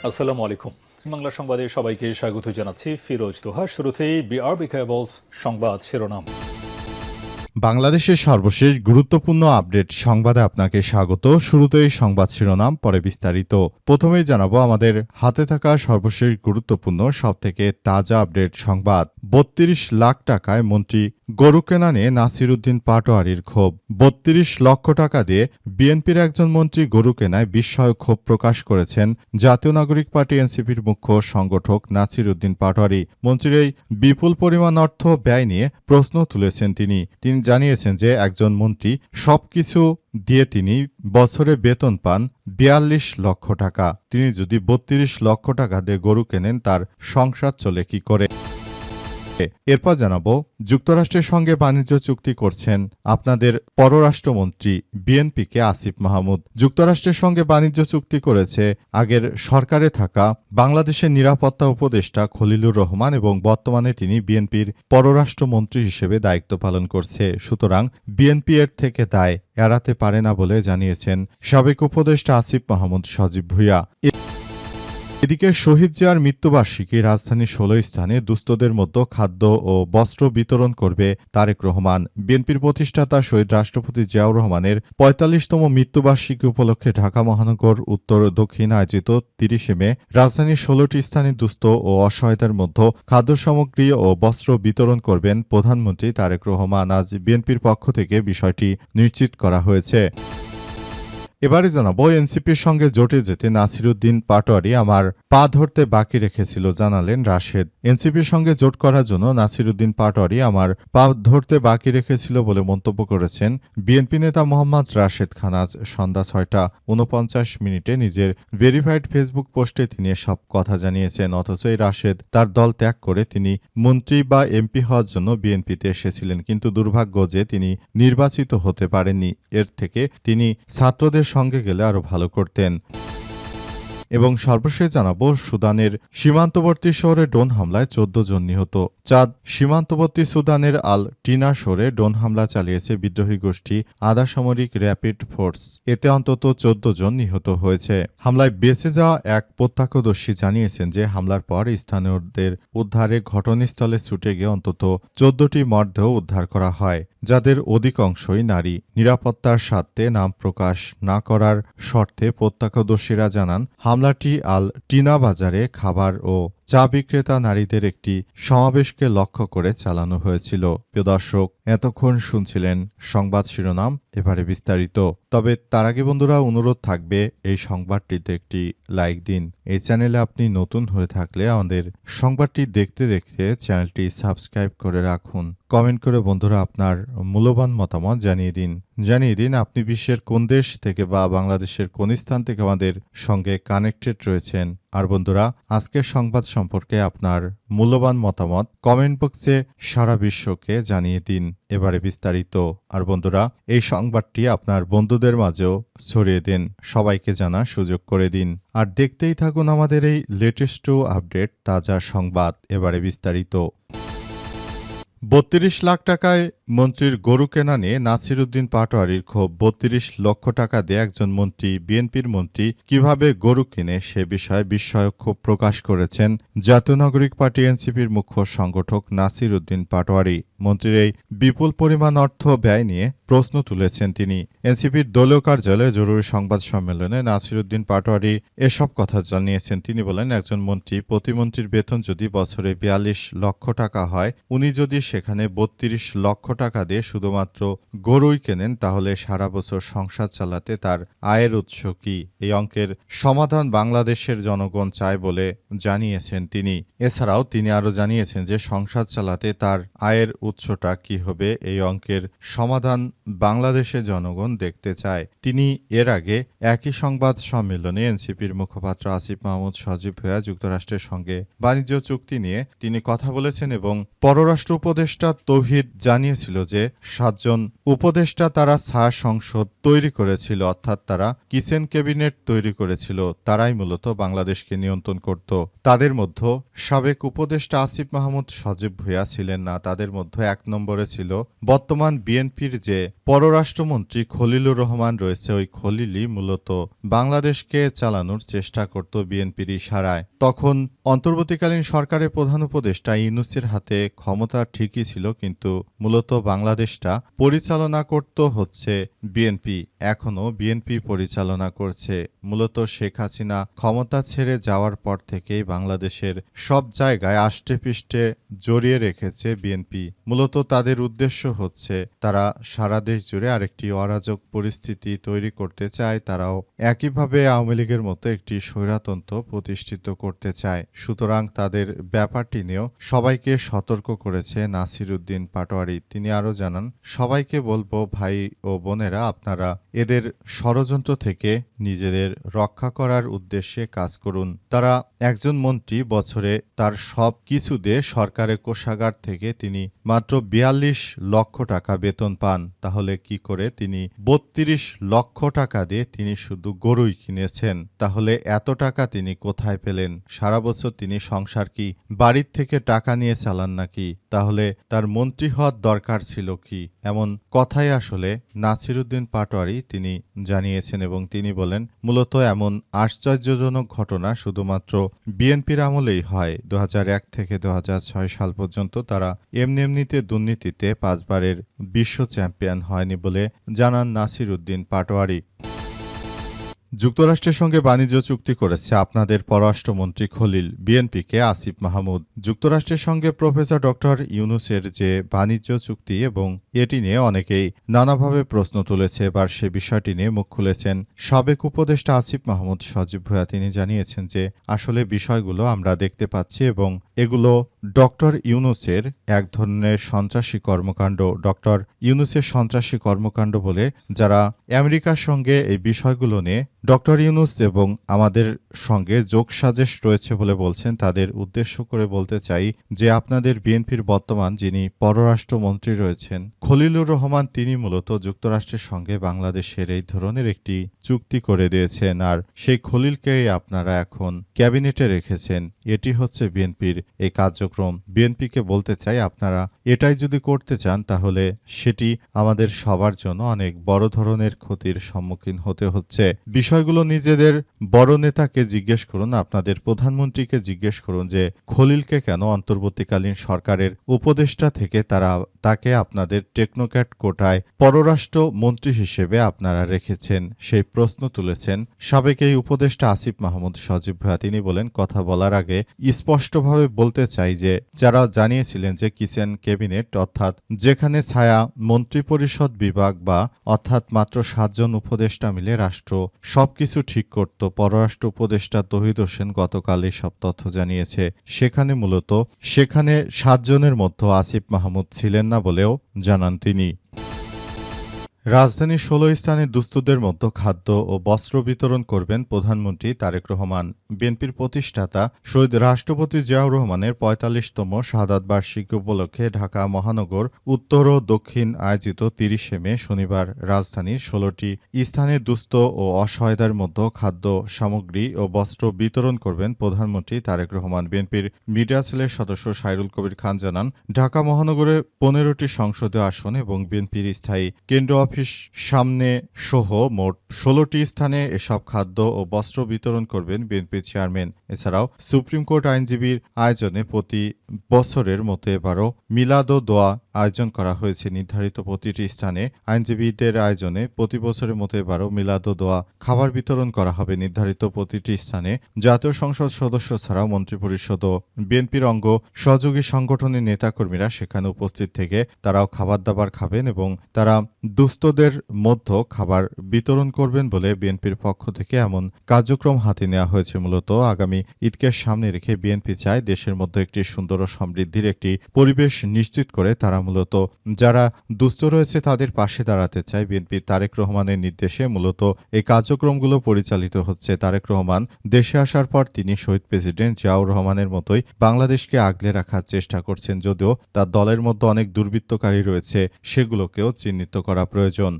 আসসালামু আলাইকুম। বাংলা সংবাদে সবাইকে স্বাগত জানাচ্ছি ফিরোজ তোহা। শুরুতেই বিআরবি কেবলস সংবাদ শিরোনাম। বাংলাদেশের সর্বশেষ গুরুত্বপূর্ণ আপডেট সংবাদে আপনাকে স্বাগত। শুরুতেই সংবাদ শিরোনাম, পরে বিস্তারিত। প্রথমেই জানাবো আমাদের হাতে থাকা সর্বশেষ গুরুত্বপূর্ণ সবথেকে তাজা আপডেট সংবাদ। ৩২ লাখ টাকায় মন্ত্রী গরু কেনা নিয়ে নাসির উদ্দিন পাটোয়ারির ক্ষোভ। ৩২ লক্ষ টাকা দিয়ে বিএনপির একজন মন্ত্রী গরু কেনায় বিস্ময় ক্ষোভ প্রকাশ করেছেন জাতীয় নাগরিক পার্টি এনসিপির মুখ্য সংগঠক নাসির উদ্দিন পাটোয়ারি। মন্ত্রীর এই বিপুল পরিমাণ অর্থ ব্যয় নিয়ে প্রশ্ন তুলেছেন তিনি জানিয়েছেন যে একজন মন্ত্রী সবকিছু দিয়ে তিনি বছরে বেতন পান ৪২ লক্ষ টাকা। তিনি যদি ৩২ লক্ষ টাকা দিয়ে গরু কেনেন তার সংসার চলে কি করে। এরপর জানাবো, যুক্তরাষ্ট্রের সঙ্গে বাণিজ্য চুক্তি করছেন আপনাদের পররাষ্ট্রমন্ত্রী বিএনপিকে আসিফ মাহমুদ। যুক্তরাষ্ট্রের সঙ্গে বাণিজ্য চুক্তি করেছে আগের সরকারে থাকা বাংলাদেশের নিরাপত্তা উপদেষ্টা খলিলুর রহমান এবং বর্তমানে তিনি বিএনপির পররাষ্ট্রমন্ত্রী হিসেবে দায়িত্ব পালন করছে। সুতরাং বিএনপি এর থেকে দায় এড়াতে পারে না বলে জানিয়েছেন সাবেক উপদেষ্টা আসিফ মাহমুদ সজীব ভুঁইয়া। এদিকে শহীদ জিয়ার মৃত্যুবার্ষিকী রাজধানীর ১৬ স্থানে দুস্থদের মধ্যে খাদ্য ও বস্ত্র বিতরণ করবে তারেক রহমান। বিএনপির প্রতিষ্ঠাতা শহীদ রাষ্ট্রপতি জিয়াউর রহমানের ৪৫তম মৃত্যুবার্ষিকী উপলক্ষে ঢাকা মহানগর উত্তর দক্ষিণ আয়োজিত ৩০ মে রাজধানীর ১৬টি স্থানে দুস্থ ও অসহায়তার মধ্যে খাদ্য সামগ্রী ও বস্ত্র বিতরণ করবেন প্রধানমন্ত্রী তারেক রহমান। আজ বিএনপির পক্ষ থেকে বিষয়টি নিশ্চিত করা হয়েছে। এবারে জানাবো, এনসিপির সঙ্গে জোটে যেতে নাসির উদ্দিন পাটোয়ারি আমার পা ধরতে বাকি রেখেছিল জানালেন রাশেদ। এনসিপির সঙ্গে জোট করার জন্য নাসির উদ্দিন পাটোয়ারি আমার পা ধরতে বাকি রেখেছিল বলে মন্তব্য করেছেন বিএনপি নেতা মোহাম্মদ রাশেদ খান। আজ সন্ধ্যা ৬টা ৪৯ নিজের ভেরিফাইড ফেসবুক পোস্টে তিনি সব কথা জানিয়েছেন। অথচ এই রাশেদ তার দল ত্যাগ করে তিনি মন্ত্রী বা এমপি হওয়ার জন্য বিএনপিতে এসেছিলেন, কিন্তু দুর্ভাগ্য যে তিনি নির্বাচিত হতে পারেননি। এর থেকে তিনি ছাত্রদের সঙ্গে গেলে আরো ভালো করতেন। এবং সর্বশেষ জানাবো, সুদানের সীমান্তবর্তী শহরে ড্রোন হামলায় ১৪ জন নিহত। চাঁদ সীমান্তবর্তী সুদানের আল টিনা শহরে ড্রোন হামলা চালিয়েছে বিদ্রোহী গোষ্ঠী আধা সামরিক র্যাপিড ফোর্স। এতে অন্তত ১৪ জন নিহত হয়েছে। হামলায় বেঁচে যাওয়া এক প্রত্যক্ষদর্শী জানিয়েছেন যে হামলার পর স্থানীয়দের উদ্ধারে ঘটনাস্থলে ছুটে গিয়ে অন্তত ১৪টি মরদেহ উদ্ধার করা হয়, যাদের অধিকাংশই নারী। নিরাপত্তার স্বার্থে নাম প্রকাশ না করার শর্তে প্রত্যক্ষদর্শীরা জানান হামলাটি আল টিনা বাজারে খাবার ও চা বিক্রেতা নারীদের একটি সমাবেশকে লক্ষ্য করে চালানো হয়েছিল। প্রিয় দর্শক, এতক্ষণ শুনছিলেন সংবাদ শিরোনাম, এবারে বিস্তারিত। তবে তার আগে বন্ধুরা অনুরোধ থাকবে এই সংবাদটিতে একটি লাইক দিন। এই চ্যানেলে আপনি নতুন হয়ে থাকলে আমাদের সংবাদটি দেখতে দেখতে চ্যানেলটি সাবস্ক্রাইব করে রাখুন। কমেন্ট করে বন্ধুরা আপনার মূল্যবান মতামত জানিয়ে দিন আপনি বিশ্বের কোন দেশ থেকে বা বাংলাদেশের কোন স্থান থেকে আমাদের সঙ্গে কানেক্টেড রয়েছেন। আর বন্ধুরা, আজকের সংবাদ সম্পর্কে আপনার মূল্যবান মতামত কমেন্ট বক্সে সারা বিশ্বকে জানিয়ে দিন। এবারে বিস্তারিত। আর বন্ধুরা, এই সংবাদটি আপনার বন্ধুদের মাঝেও ছড়িয়ে দিন, সবাইকে জানার সুযোগ করে দিন। আর দেখতেই থাকুন আমাদের এই লেটেস্ট আপডেট তাজা সংবাদ। এবারে বিস্তারিত। ৩২ লাখ টাকায় মন্ত্রীর গরু কেনা নিয়ে নাসির উদ্দিন পাটোয়ারির ক্ষোভ। ৩২ লক্ষ টাকা দিয়ে একজন মন্ত্রী, বিএনপির মন্ত্রী, কিভাবে গরু কিনে সে বিষয়ে বিস্ময় ক্ষোভ প্রকাশ করেছেন জাতীয় নাগরিক পার্টি এনসিপির মুখ্য সংগঠক নাসির উদ্দিন পাটোয়ারি। মন্ত্রীর এই বিপুল পরিমাণ অর্থ ব্যয় নিয়ে প্রশ্ন তুলেছেন তিনি। এনসিপির দলীয় কার্যালয়ে জরুরি সংবাদ সম্মেলনে নাসির উদ্দিন পাটোয়ারি এসব কথা জানিয়েছেন। তিনি বলেন, একজন মন্ত্রী, প্রতিমন্ত্রীর বেতন যদি বছরে ৪২ লক্ষ টাকা হয়, উনি যদি সেখানে ৩২ লক্ষ টাকা দিয়ে শুধুমাত্র গরুই কেনেন, তাহলে সারা বছর সংসার চালাতে তার আয়ের উৎস কি? এই অঙ্কের সমাধান বাংলাদেশের জনগণ চায় বলে জানিয়েছেন তিনি। এছাড়াও তিনি আরও জানিয়েছেন যে সংসার চালাতে তার আয়ের উৎসটা কি হবে, এই অঙ্কের সমাধান বাংলাদেশের জনগণ দেখতে চায়। তিনি এর আগে একই সংবাদ সম্মেলনে এনসিপির মুখপাত্র আসিফ মাহমুদ সজীব ভুঁইয়া যুক্তরাষ্ট্রের সঙ্গে বাণিজ্য চুক্তি নিয়ে তিনি কথা বলেছেন এবং পররাষ্ট্র উপদেষ্টা তৌহিদ জানিয়েছেন হয়েছিল যে 7 জন উপদেষ্টা তারা ছায়া সংসদ তৈরি করেছিল, অর্থাৎ তারা কিচেন ক্যাবিনেট তৈরি করেছিল, তারাই মূলত বাংলাদেশকে নিয়ন্ত্রণ করত। তাদের মধ্যে সাবেক উপদেষ্টা আসিফ মাহমুদ সজীব ভুঁইয়া ছিলেন না। তাদের মধ্যে 1 নম্বরে ছিল বর্তমান বিএনপির যে পররাষ্ট্রমন্ত্রী খলিলুর রহমান রয়েছে। ওই খলিলই মূলত বাংলাদেশকে চালানোর চেষ্টা করত বিএনপির ইশারায়। তখন অন্তর্বর্তীকালীন সরকারের প্রধান উপদেষ্টা ইউনূসের হাতে ক্ষমতা ঠিকই ছিল, কিন্তু মূলত বাংলাদেশটা পরিচালনা করত হচ্ছে বিএনপি। এখনও বিএনপি পরিচালনা করছে। মূলত শেখ হাসিনা ক্ষমতা ছেড়ে যাওয়ার পর থেকেই বাংলাদেশের সব জায়গায় আষ্টেপৃষ্ঠে জড়িয়ে রেখেছে বিএনপি। মূলত তাদের উদ্দেশ্য হচ্ছে তারা সারা দেশ জুড়ে আরেকটি অরাজক পরিস্থিতি তৈরি করতে চায়। তারাও একইভাবে আওয়ামী লীগের মতো একটি স্বৈরতন্ত্র প্রতিষ্ঠিত করতে চায়। সুতরাং তাদের ব্যাপারটি নিয়েও সবাইকে সতর্ক করেছে নাসির উদ্দিন পাটোয়ারি। তিনি আরও জানান, সবাইকে বলবো ভাই ও বোনেরা, আপনারা এদের ষড়যন্ত্র থেকে নিজেদের রক্ষা করার উদ্দেশ্যে কাজ করুন। তারা একজন মন্ত্রী বছরে তার সব কিছু দিয়ে সরকারের কোষাগার থেকে তিনি মাত্র 42 লক্ষ টাকা বেতন পান। তাহলে কি করে তিনি 32 লক্ষ টাকা দিয়ে তিনি শুধু গরুই কিনেছেন? তাহলে এত টাকা তিনি কোথায় পেলেন? সারা বছর তিনি সংসার কি বাড়ির থেকে টাকা নিয়ে চালান নাকি? তাহলে তার মন্ত্রী হওয়ার দরকার ছিল কি? এমন কথাই আসলে নাসির উদ্দিন পাটোয়ারি তিনি জানিয়েছেন এবং তিনি বলেন, মূলত এমন আশ্চর্যজনক ঘটনা শুধুমাত্র বিএনপির আমলেই হয়। 2001 থেকে 2006 সাল পর্যন্ত তারা এমনিতে দুর্নীতিতে 5 বারের বিশ্ব চ্যাম্পিয়ন হয়নি বলে জানান নাসির উদ্দিন পাটোয়ারি। যুক্তরাষ্ট্রের সঙ্গে বাণিজ্য চুক্তি করেছে আপনাদের পররাষ্ট্রমন্ত্রী খলিল, বিএনপিকে আসিফ মাহমুদ। যুক্তরাষ্ট্রের সঙ্গে প্রফেসর ডক্টর ইউনূসের যে বাণিজ্য চুক্তি এবং এটি নিয়ে অনেকেই নানাভাবে প্রশ্ন তুলেছে। এবার সে বিষয়টি নিয়ে মুখ খুলেছেন সাবেক উপদেষ্টা আসিফ মাহমুদ সজীব ভুঁইয়া। তিনি জানিয়েছেন যে আসলে বিষয়গুলো আমরা দেখতে পাচ্ছি এবং এগুলো ডক্টর ইউনূসের এক ধরনের সন্ত্রাসী কর্মকাণ্ড। ডক্টর ইউনূসের সন্ত্রাসী কর্মকাণ্ড বলে যারা আমেরিকার সঙ্গে এই বিষয়গুলো নিয়ে ডক্টর ইউনূস এবং আমাদের সঙ্গে যোগসাজশ রয়েছে বলে বলছেন, তাদের উদ্দেশ্য করে বলতে চাই যে আপনাদের বিএনপির বর্তমান যিনি পররাষ্ট্রমন্ত্রী রয়েছেন খলিলুর রহমান, তিনি মূলত যুক্তরাষ্ট্রের সঙ্গে বাংলাদেশের এই ধরনের একটি চুক্তি করে দিয়েছেন। আর সেই খলিলকেই আপনারা এখন ক্যাবিনেটে রেখেছেন। এটি হচ্ছে বিএনপির এই কার্যক্রম। বিএনপিকে বলতে চাই, আপনারা এটাই যদি করতে চান তাহলে সেটি আমাদের সবার জন্য অনেক বড় ধরনের ক্ষতির সম্মুখীন হতে হচ্ছে। বিষয়গুলো নিজেদের বড় নেতাকে জিজ্ঞেস করুন, আপনাদের প্রধানমন্ত্রীকে জিজ্ঞেস করুন যে খলিলকে কেন অন্তর্বর্তীকালীন সরকারের উপদেষ্টা থেকে তাকে আপনাদের টেকনোক্র্যাট কোটায় পররাষ্ট্র মন্ত্রী হিসেবে আপনারা রেখেছেন। সেই প্রশ্ন তুলেছেন সাবেক এই উপদেষ্টা আসিফ মাহমুদ সজীব ভুঁইয়া। তিনি বলেন, কথা বলার আগে স্পষ্টভাবে বলতে চাই যে যারা জানিয়েছিলেন যে কিচেন ক্যাবিনেট, অর্থাৎ যেখানে ছায়া মন্ত্রিপরিষদ বিভাগ বা অর্থাৎ মাত্র 7 জন উপদেষ্টা মিলে রাষ্ট্র সবকিছু ঠিক করত, পররাষ্ট্র উপদেষ্টা তৌহিদ হোসেন গতকাল এসব তথ্য জানিয়েছে। সেখানে 7 জনের মধ্যে আসিফ মাহমুদ ছিলেন না বলেও জানান তিনি। রাজধানীর 16 স্থানে দুস্থদের মধ্যে খাদ্য ও বস্ত্র বিতরণ করবেন প্রধানমন্ত্রী তারেক রহমান। বিএনপির প্রতিষ্ঠাতা শহীদ রাষ্ট্রপতি জিয়াউর রহমানের 45তম শাহাদাত বার্ষিকী উপলক্ষে ঢাকা মহানগর উত্তর ও দক্ষিণ আয়োজিত 30 মে শনিবার রাজধানীর 16টি স্থানে দুস্থ ও অসহায়দের মধ্যে খাদ্য সামগ্রী ও বস্ত্র বিতরণ করবেন প্রধানমন্ত্রী তারেক রহমান। বিএনপির মিডিয়া সেলের সদস্য সাইরুল কবির খান জানান, ঢাকা মহানগরে 15টি সংসদীয় আসন এবং বিএনপির স্থায়ী কেন্দ্র অফিস সামনে সহ মোট 16টি স্থানে এসব খাদ্য ও বস্ত্র বিতরণ করবেন বিএনপির চেয়ারম্যান। এছাড়াও সুপ্রিম কোর্ট আইনজীবীর আয়োজনে প্রতি বছরের মতো এবারও মিলাদ ও দোয়া আয়োজন করা হয়েছে। নির্ধারিত প্রতিটি স্থানে আইনজীবীদের আয়োজনে প্রতি বছরের মতো এবারও মিলাদ ও দোয়া খাবার বিতরণ করা হবে। নির্ধারিত প্রতিটি স্থানে জাতীয় সংসদ সদস্য ছাড়াও মন্ত্রিপরিষদ ও বিএনপির অঙ্গ সহযোগী সংগঠনের নেতাকর্মীরা সেখানে উপস্থিত থেকে তারাও খাবার দাবার খাবেন এবং তারা দুস্থদের মধ্যে খাবার বিতরণ করবেন বলে বিএনপির পক্ষ থেকে এমন কার্যক্রম হাতে নেওয়া হয়েছে। মূলত আগামী ঈদকে সামনে রেখে বিএনপি চায় দেশের মধ্যে একটি সুন্দর সুন্দর ও সমৃদ্ধির একটি পরিবেশ নিশ্চিত করে তারা মূলত যারা দুস্থ রয়েছে তাদের পাশে দাঁড়াতে চায়। বিএনপির তারেক রহমানের নির্দেশে মূলত এই কার্যক্রমগুলো পরিচালিত হচ্ছে। তারেক রহমান দেশে আসার পর তিনি শহীদ প্রেসিডেন্ট জিয়াউর রহমানের মতোই বাংলাদেশকে আগলে রাখার চেষ্টা করছেন, যদিও তার দলের মধ্যে অনেক দুর্বৃত্তকারী রয়েছে, সেগুলোকেও চিহ্নিত করা প্রয়োজন।